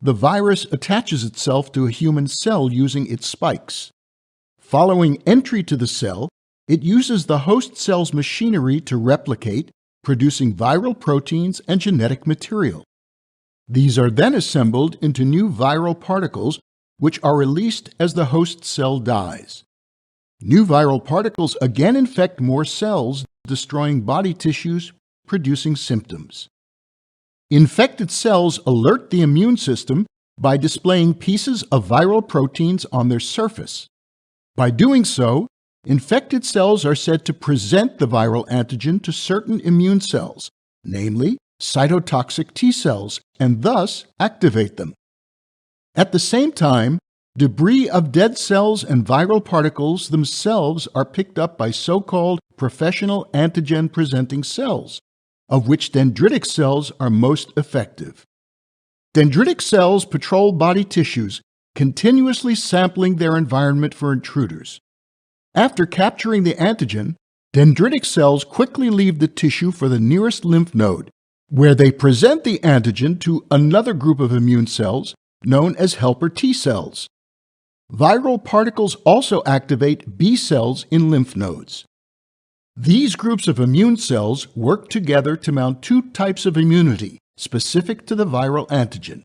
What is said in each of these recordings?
the virus attaches itself to a human cell using its spikes. Following entry to the cell, it uses the host cell's machinery to replicate, producing viral proteins and genetic material. These are then assembled into new viral particles, which are released as the host cell dies. New viral particles again infect more cells, destroying body tissues, producing symptoms. Infected cells alert the immune system by displaying pieces of viral proteins on their surface. By doing so, infected cells are said to present the viral antigen to certain immune cells, namely cytotoxic T cells, and thus activate them. At the same time, debris of dead cells and viral particles themselves are picked up by so-called professional antigen-presenting cells, of which dendritic cells are most effective. Dendritic cells patrol body tissues, continuously sampling their environment for intruders. After capturing the antigen, dendritic cells quickly leave the tissue for the nearest lymph node, where they present the antigen to another group of immune cells known as helper T cells. Viral particles also activate B cells in lymph nodes. These groups of immune cells work together to mount two types of immunity specific to the viral antigen: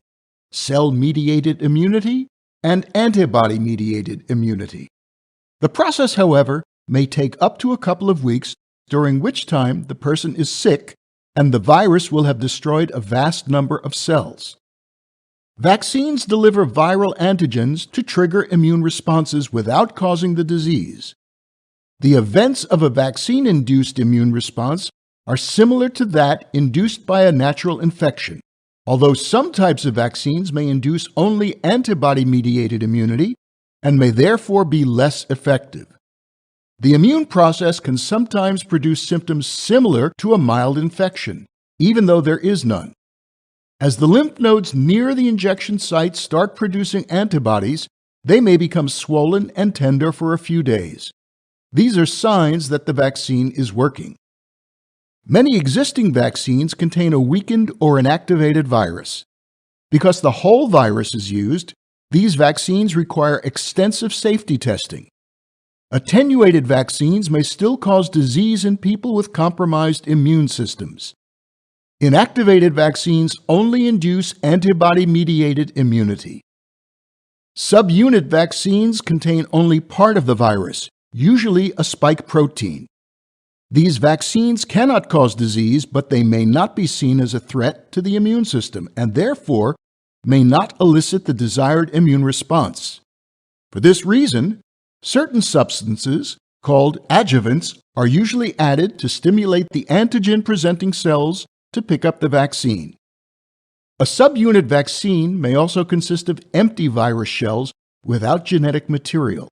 cell-mediated immunity and antibody-mediated immunity. The process, however, may take up to a couple of weeks, during which time the person is sick and the virus will have destroyed a vast number of cells. Vaccines deliver viral antigens to trigger immune responses without causing the disease. The events of a vaccine-induced immune response are similar to that induced by a natural infection, although some types of vaccines may induce only antibody-mediated immunity and may therefore be less effective. The immune process can sometimes produce symptoms similar to a mild infection, even though there is none. As the lymph nodes near the injection site start producing antibodies, they may become swollen and tender for a few days. These are signs that the vaccine is working. Many existing vaccines contain a weakened or inactivated virus. Because the whole virus is used, these vaccines require extensive safety testing. Attenuated vaccines may still cause disease in people with compromised immune systems. Inactivated vaccines only induce antibody-mediated immunity. Subunit vaccines contain only part of the virus, usually a spike protein. These vaccines cannot cause disease, but they may not be seen as a threat to the immune system and therefore may not elicit the desired immune response. For this reason, certain substances, called adjuvants, are usually added to stimulate the antigen-presenting cells to pick up the vaccine. A subunit vaccine may also consist of empty virus shells without genetic material.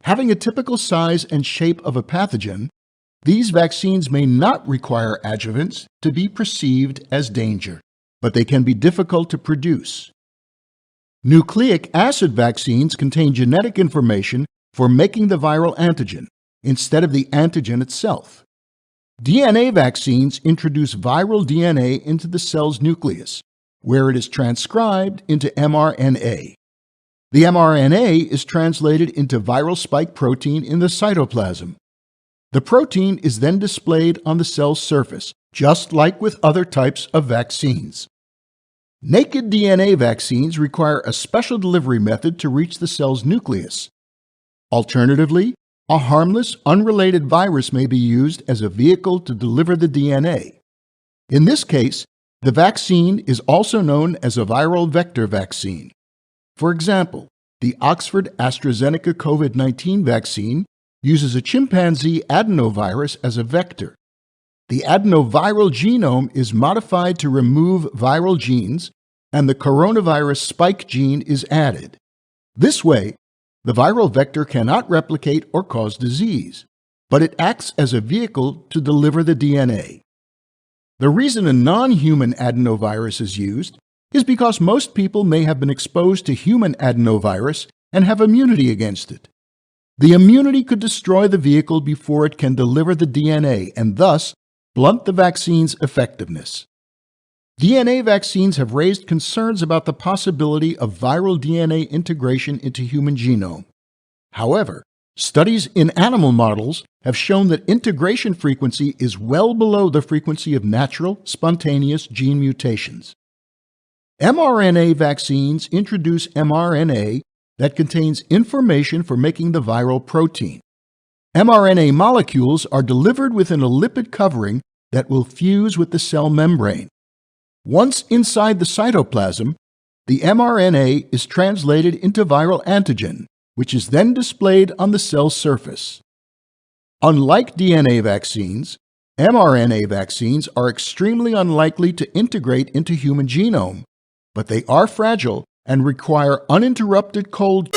Having a typical size and shape of a pathogen, these vaccines may not require adjuvants to be perceived as danger, but they can be difficult to produce. Nucleic acid vaccines contain genetic information for making the viral antigen, instead of the antigen itself. DNA vaccines introduce viral DNA into the cell's nucleus, where it is transcribed into mRNA. The mRNA is translated into viral spike protein in the cytoplasm. The protein is then displayed on the cell's surface, just like with other types of vaccines. Naked DNA vaccines require a special delivery method to reach the cell's nucleus. Alternatively, a harmless, unrelated virus may be used as a vehicle to deliver the DNA. In this case, the vaccine is also known as a viral vector vaccine. For example, the Oxford AstraZeneca COVID-19 vaccine uses a chimpanzee adenovirus as a vector. The adenoviral genome is modified to remove viral genes, and the coronavirus spike gene is added. This way, the viral vector cannot replicate or cause disease, but it acts as a vehicle to deliver the DNA. The reason a non-human adenovirus is used is because most people may have been exposed to human adenovirus and have immunity against it. The immunity could destroy the vehicle before it can deliver the DNA and thus blunt the vaccine's effectiveness. DNA vaccines have raised concerns about the possibility of viral DNA integration into human genome. However, studies in animal models have shown that integration frequency is well below the frequency of natural, spontaneous gene mutations. mRNA vaccines introduce mRNA that contains information for making the viral protein. mRNA molecules are delivered within a lipid covering that will fuse with the cell membrane. Once inside the cytoplasm, the mRNA is translated into viral antigen, which is then displayed on the cell surface. Unlike DNA vaccines, mRNA vaccines are extremely unlikely to integrate into human genome, but they are fragile and require uninterrupted cold